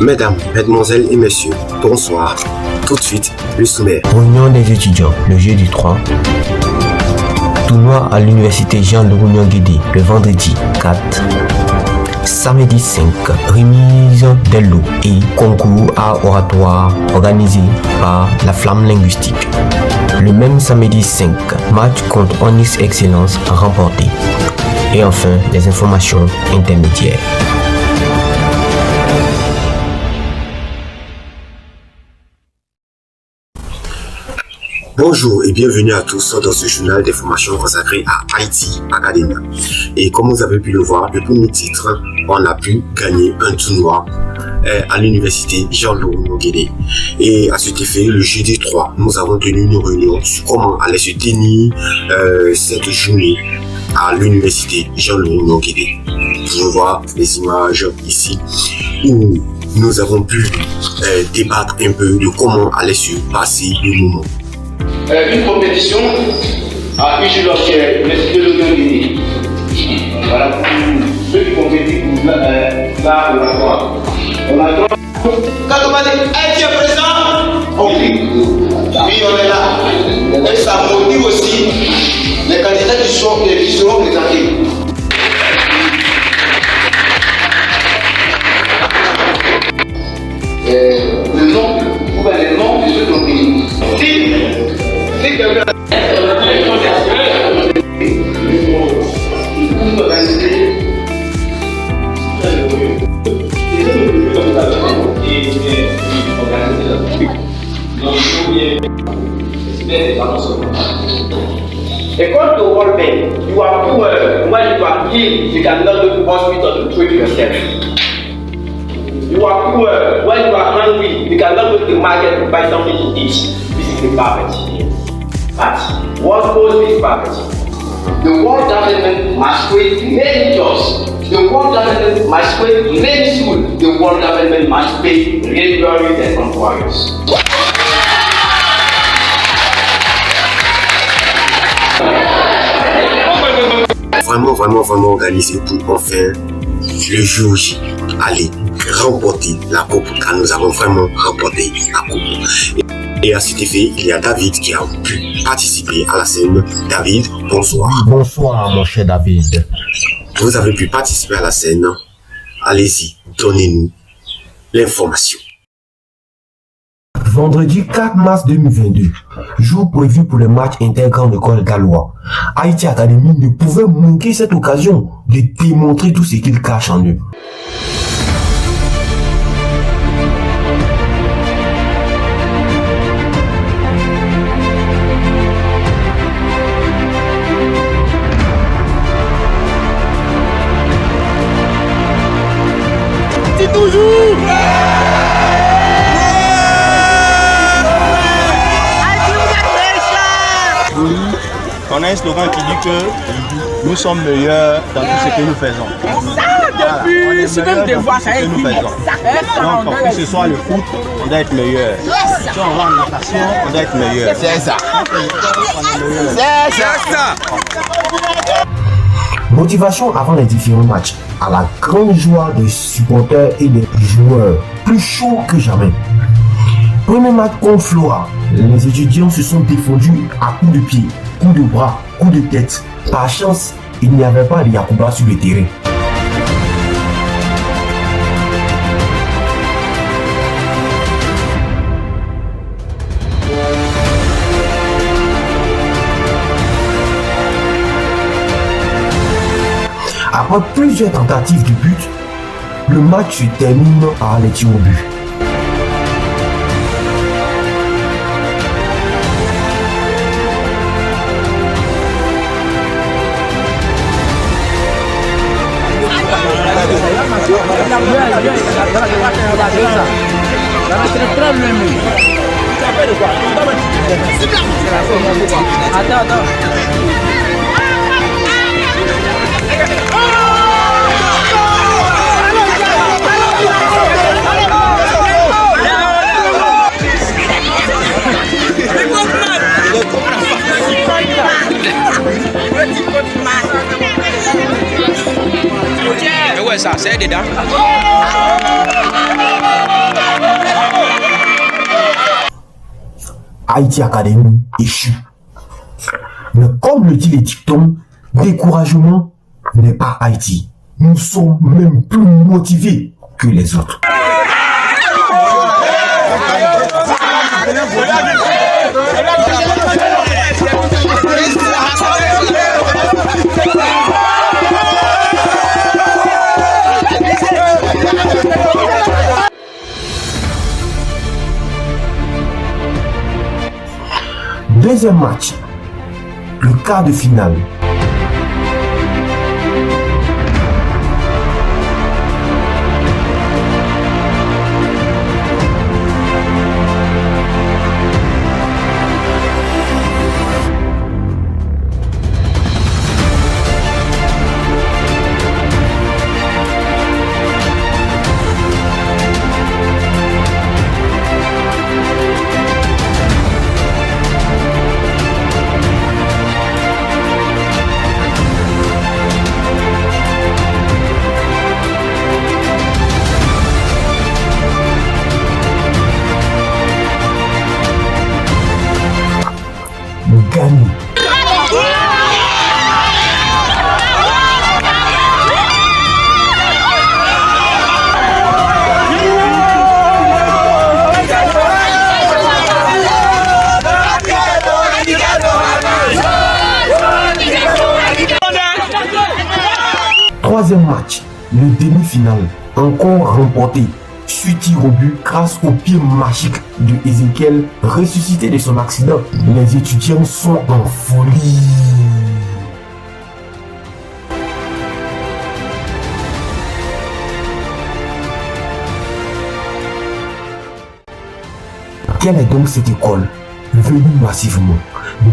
Mesdames, Mesdemoiselles et Messieurs, bonsoir. Tout de suite, le sommaire. Réunion des étudiants, le jeudi 3. Tournoi à l'université Jean-Louis-Guédé, le vendredi 4. Samedi 5, remise des lots et concours à oratoire organisé par la Flamme Linguistique. Le même samedi 5, match contre Onyx Excellence remporté. Et enfin, les informations intermédiaires. Bonjour et bienvenue à tous dans ce journal d'information consacré à Haïti Academy. Et comme vous avez pu le voir, le premier titre, on a pu gagner un tournoi à l'université Jean-Louis-Guédé. Et à cet effet, le jeudi 3, nous avons tenu une réunion sur comment allait se tenir cette journée à l'université Jean-Louis-Guédé. Vous pouvez voir les images ici où nous avons pu débattre un peu de comment allait se passer le moment. Une compétition à Ujilotier, l'Institut de Guinée. Voilà pour ceux qui compétissent pour l'art de la voix. On a droit. Quand on va dire, est-ce que présent? On clique. Oui, on est là. Et ça motive aussi les candidats qui seront présentés. Le nom de ceux qui ont gagné. Si quelqu'un and go to World Bank, you are poor. When you are ill, you cannot go to hospital to treat yourself. You are poor. When you are hungry, you cannot go to the market to buy something to eat. This is the poverty. But what causes this poverty? The world government must create many jobs. The world government must create many schools. The world government must pay regularly their employers. Vraiment organisé pour enfin le jour J aller remporter la coupe, car nous avons vraiment remporté la coupe. Et à cet effet, il y a David qui a pu participer à la scène. David, bonsoir. Bonsoir mon cher David. Vous avez pu participer à la scène. Allez-y, donnez-nous l'information. Vendredi 4 mars 2022, jour prévu pour le match intégrant l'école gallois, Haïti Academy ne pouvait manquer cette occasion de démontrer tout ce qu'il cache en eux. C'est toujours On a un slogan qui dit que nous sommes meilleurs dans tout ce que nous faisons. depuis même des voix, ça que nous faisons. Donc, que ce soit le foot, on doit être meilleur. Si on va en natation, on doit être meilleur. C'est ça. C'est ça. Motivation avant les différents matchs, à la grande joie des supporters et des joueurs, plus chaud que jamais. Premier match contre Flora, les étudiants se sont défendus à coups de pied, coups de bras, coups de tête. Par chance, il n'y avait pas de Yacouba sur le terrain. Après plusieurs tentatives de but, le match se termine par les tirs au but. Ouais, ça, c'est dedans. Haïti Academy échoue. Mais comme le dit les dictons, découragement n'est pas Haïti. Nous sommes même plus motivés que les autres. Deuxième match, le quart de finale. Gagné. Troisième match, le demi-finale, encore remporté. Suite au but grâce au pied magique de Ezekiel ressuscité de son accident. Les étudiants sont en folie. Quelle est donc cette école? Venue massivement,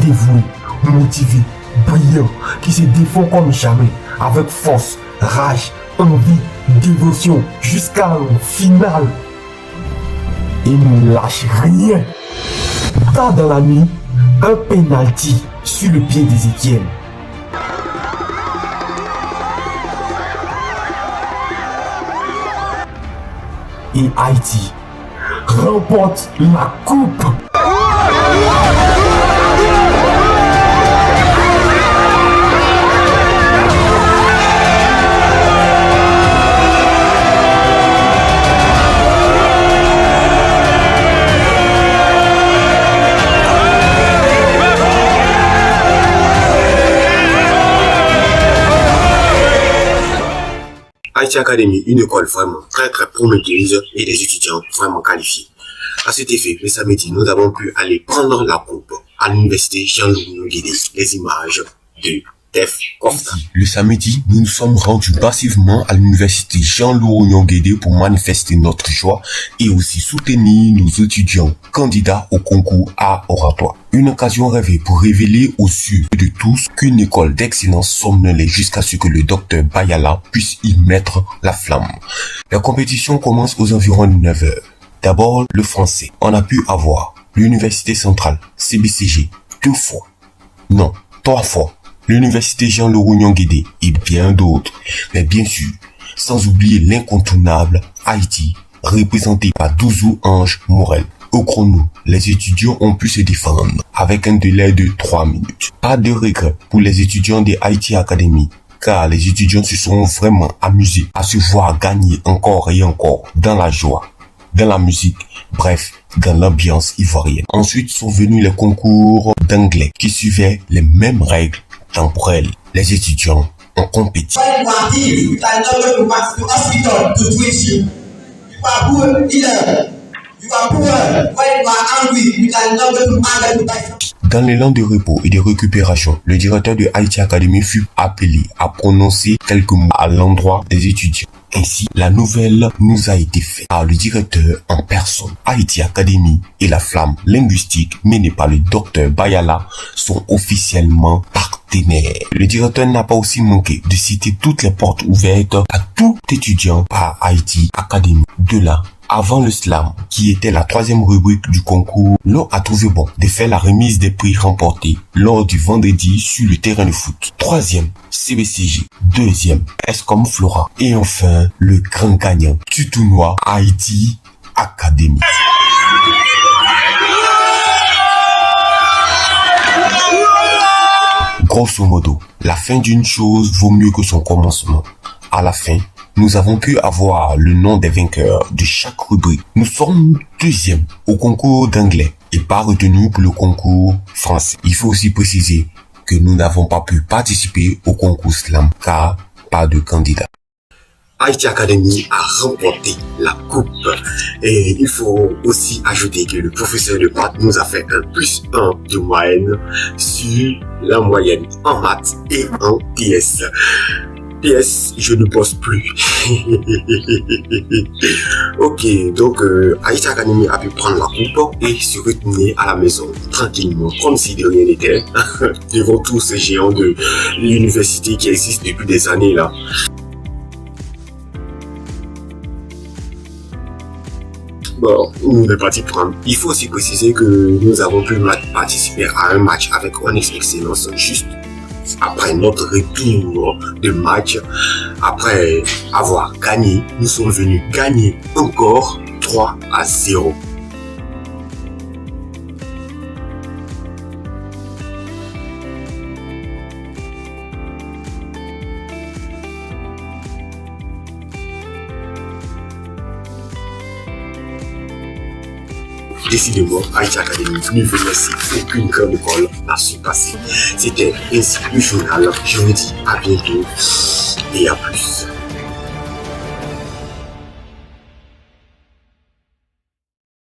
dévouée, motivée, brillant, qui se défend comme jamais, avec force, rage, envie, dévotion, jusqu'à la finale. Et ne lâche rien. Tard dans la nuit, un penalty sur le pied d'Ezekiel. Et Haïti remporte la coupe. Haïti Academy, une école vraiment très prometteuse et des étudiants vraiment qualifiés. À cet effet, le samedi, nous avons pu aller prendre la coupe à l'université Jean-Louis Guédé. Les images de Def Kofta. Le samedi, nous nous sommes rendus massivement à l'université Jean-Louis Guédé pour manifester notre joie et aussi soutenir nos étudiants candidats au concours à oratoire. Une occasion rêvée pour révéler aux yeux de tous qu'une école d'excellence somnolait jusqu'à ce que le docteur Bayala puisse y mettre la flamme. La compétition commence aux environs de 9 heures. D'abord, le français. On a pu avoir l'université centrale, CBCG, 2 fois. Non, 3 fois. L'université Jean-Louis Guédé et bien d'autres. Mais bien sûr, sans oublier l'incontournable Haïti, représenté par Douzou Ange Morel. Au chrono, les étudiants ont pu se défendre avec un délai de 3 minutes. Pas de regret pour les étudiants de Haïti Academy, car les étudiants se sont vraiment amusés à se voir gagner encore et encore dans la joie, dans la musique, bref, dans l'ambiance ivoirienne. Ensuite sont venus les concours d'anglais qui suivaient les mêmes règles temporelles. Les étudiants ont compétit. Dans l'élan de repos et de récupération, le directeur de Haïti Academy fut appelé à prononcer quelques mots à l'endroit des étudiants. Ainsi, la nouvelle nous a été faite par le directeur en personne. Haïti Academy et la flamme linguistique menée par le docteur Bayala sont officiellement partenaires. Le directeur n'a pas aussi manqué de citer toutes les portes ouvertes à tout étudiant par Haïti Academy. De là, avant le slam, qui était la 3e rubrique du concours, l'on a trouvé bon de faire la remise des prix remportés lors du vendredi sur le terrain de foot. 3e, CBCG. 2e, Escom Flora. Et enfin, le grand gagnant du tournoi Haïti Academy. Grosso modo, la fin d'une chose vaut mieux que son commencement. À la fin, nous avons pu avoir le nom des vainqueurs de chaque rubrique. Nous sommes deuxième au concours d'anglais et pas retenu pour le concours français. Il faut aussi préciser que nous n'avons pas pu participer au concours slam car pas de candidat. Haïti Academy a remporté la coupe. Et il faut aussi ajouter que le professeur de maths nous a fait un +1 de moyenne sur la moyenne en maths et en PS. PS, je ne bosse plus. Ok, donc Haïti Academy a pu prendre la coupe et se retourner à la maison tranquillement, comme si de rien n'était, devant tous ces géants de l'université qui existent depuis des années là. Bon, on est parti prendre. Il faut aussi préciser que nous avons pu participer à un match avec Onyx Excellence juste après notre retour de match. Après avoir gagné, nous sommes venus gagner encore 3-0. Décidément, Haïti Academy, plus venir si aucune grande école n'a su passer. C'était ainsi le journal. Je vous dis à bientôt et à plus.